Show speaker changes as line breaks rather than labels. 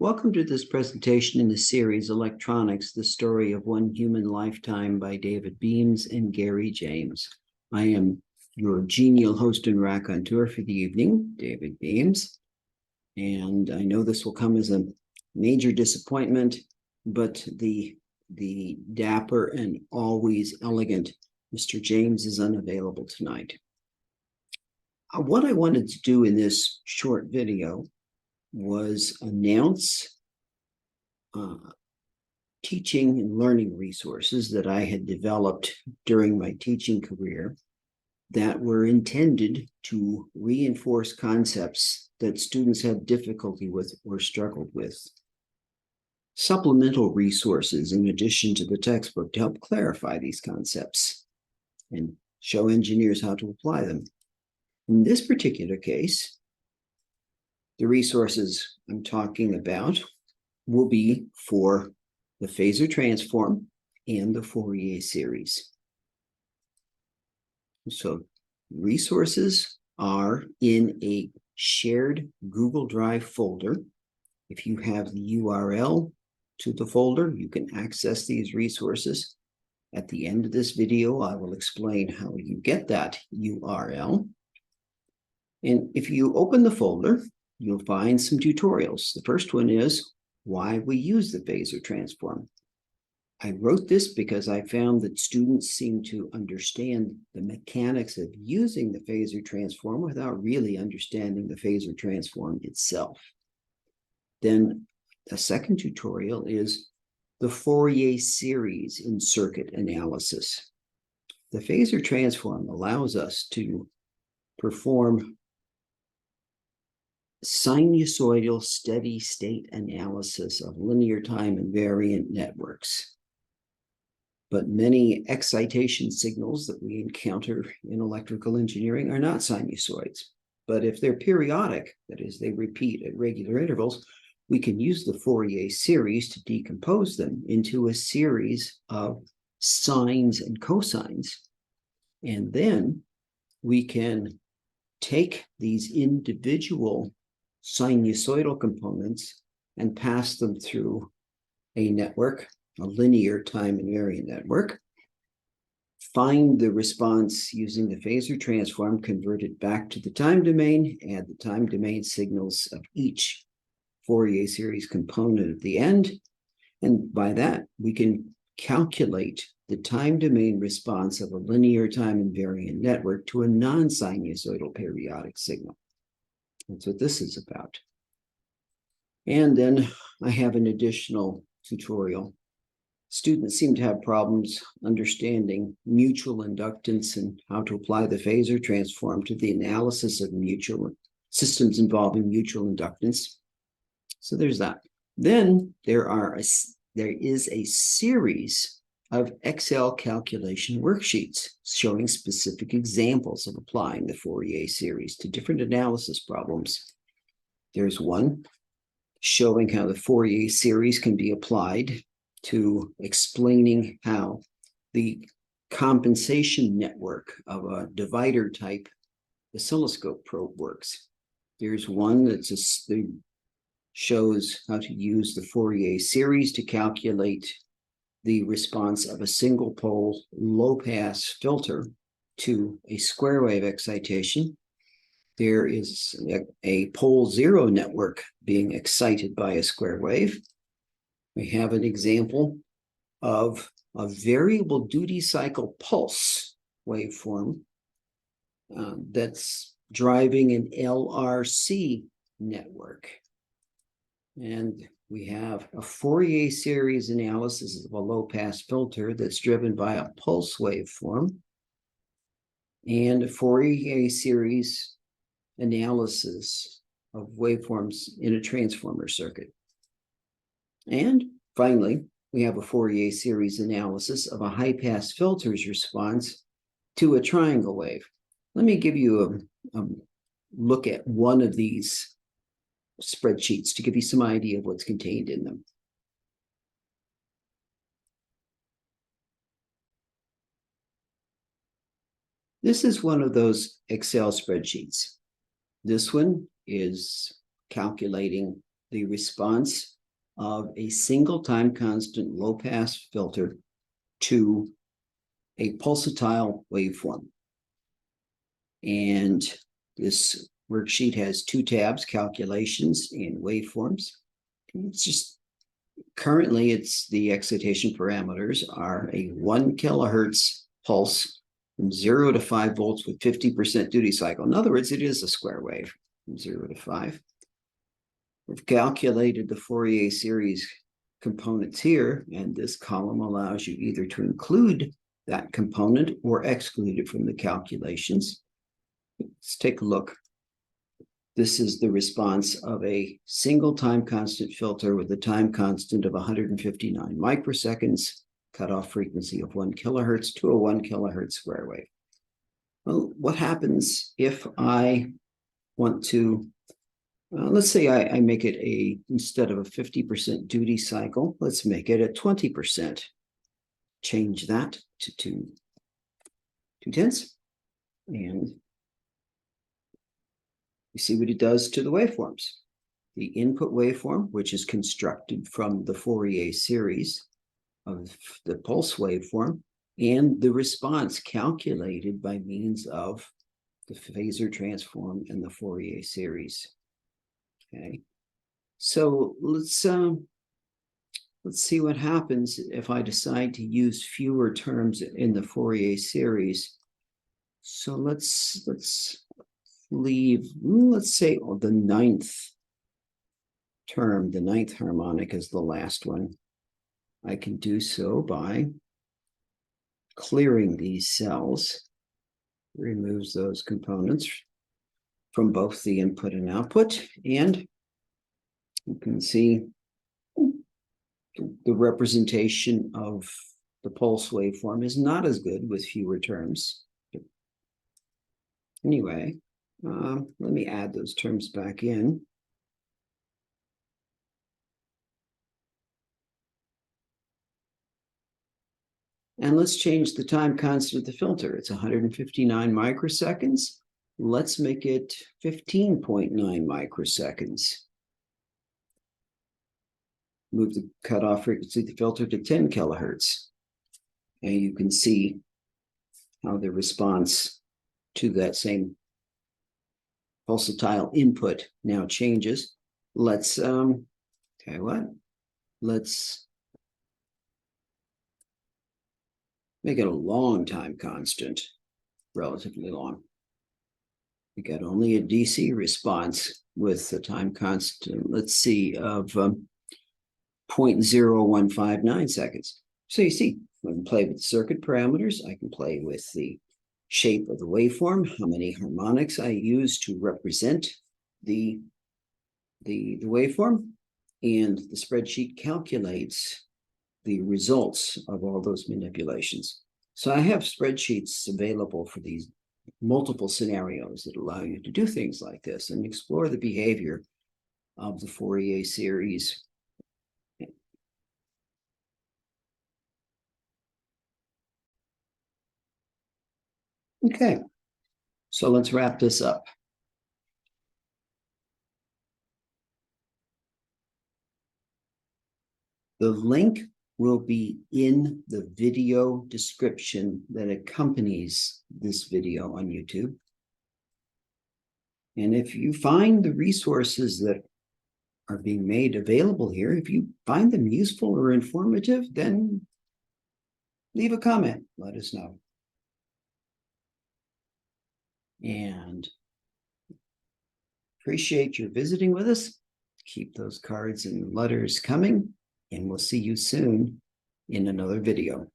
Welcome to this presentation in the series Electronics, the Story of One Human Lifetime by David Beams and Gary James. I am your genial host and raconteur for the evening, David Beams. And I know this will come as a major disappointment, but the dapper and always elegant Mr. James is unavailable tonight. What I wanted to do in this short video was announce teaching and learning resources that I had developed during my teaching career that were intended to reinforce concepts that students had difficulty with or struggled with. Supplemental resources in addition to the textbook to help clarify these concepts and show engineers how to apply them. In this particular case, the resources I'm talking about will be for the phasor transform and the Fourier series. So resources are in a shared Google Drive folder. If you have the URL to the folder, you can access these resources. At the end of this video, I will explain how you get that URL. And if you open the folder, you'll find some tutorials. The first one is why we use the phasor transform. I wrote this because I found that students seem to understand the mechanics of using the phasor transform without really understanding the phasor transform itself. Then the second tutorial is the Fourier series in circuit analysis. The phasor transform allows us to perform sinusoidal steady state analysis of linear time invariant networks. But many excitation signals that we encounter in electrical engineering are not sinusoids. But if they're periodic, that is, they repeat at regular intervals, we can use the Fourier series to decompose them into a series of sines and cosines. And then we can take these individual sinusoidal components and pass them through a network, a linear time invariant network, find the response using the phasor transform, convert it back to the time domain, add the time domain signals of each Fourier series component at the end, and by that we can calculate the time domain response of a linear time invariant network to a non-sinusoidal periodic signal. That's what this is about. And then I have an additional tutorial. Students seem to have problems understanding mutual inductance and how to apply the phasor transform to the analysis of mutual systems involving mutual inductance. So there's that. Then there is a series of Excel calculation worksheets showing specific examples of applying the Fourier series to different analysis problems. There's one showing how the Fourier series can be applied to explaining how the compensation network of a divider type oscilloscope probe works. There's one that shows how to use the Fourier series to calculate the response of a single pole low pass filter to a square wave excitation. There is a pole zero network being excited by a square wave. We have an example of a variable duty cycle pulse waveform that's driving an LRC network. And we have a Fourier series analysis of a low-pass filter that's driven by a pulse waveform, and a Fourier series analysis of waveforms in a transformer circuit. And finally, we have a Fourier series analysis of a high-pass filter's response to a triangle wave. Let me give you a look at one of these spreadsheets to give you some idea of what's contained in them. This is one of those Excel spreadsheets. This one is calculating the response of a single time constant low pass filter to a pulsatile waveform. And this worksheet has two tabs, calculations and waveforms. It's just currently it's the excitation parameters are a 1 kilohertz pulse from 0 to 5 volts with 50% duty cycle. In other words, it is a square wave from 0 to 5. We've calculated the Fourier series components here, and this column allows you either to include that component or exclude it from the calculations. Let's take a look. This is the response of a single time constant filter with a time constant of 159 microseconds, cutoff frequency of 1 kilohertz to a 1 kilohertz square wave. Well, what happens if I want to, let's say I make it instead of a 50% duty cycle, let's make it a 20%. Change that to 2/10. And you see what it does to the waveforms. The input waveform, which is constructed from the Fourier series of the pulse waveform, and the response calculated by means of the phasor transform and the Fourier series. Okay, so let's see what happens if I decide to use fewer terms in the Fourier series. So let's leave, let's say the ninth term, the ninth harmonic is the last one. I can do so by clearing these cells, removes those components from both the input and output, and you can see the representation of the pulse waveform is not as good with fewer terms. But anyway, let me add those terms back in. And let's change the time constant of the filter. It's 159 microseconds. Let's make it 15.9 microseconds. Move the cutoff frequency of the filter to 10 kilohertz. And you can see how the response to that same pulsatile input now changes. Let's, tell you what, let's make it a long time constant, relatively long. We got only a DC response with the time constant, let's see, of 0.0159 seconds. So you see, I can play with the circuit parameters. I can play with the shape of the waveform, how many harmonics I use to represent the waveform, and the spreadsheet calculates the results of all those manipulations. So I have spreadsheets available for these multiple scenarios that allow you to do things like this and explore the behavior of the Fourier series. Okay, so let's wrap this up. The link will be in the video description that accompanies this video on YouTube. And if you find the resources that are being made available here, if you find them useful or informative, then leave a comment, let us know. And appreciate your visiting with us. Keep those cards and letters coming, and we'll see you soon in another video.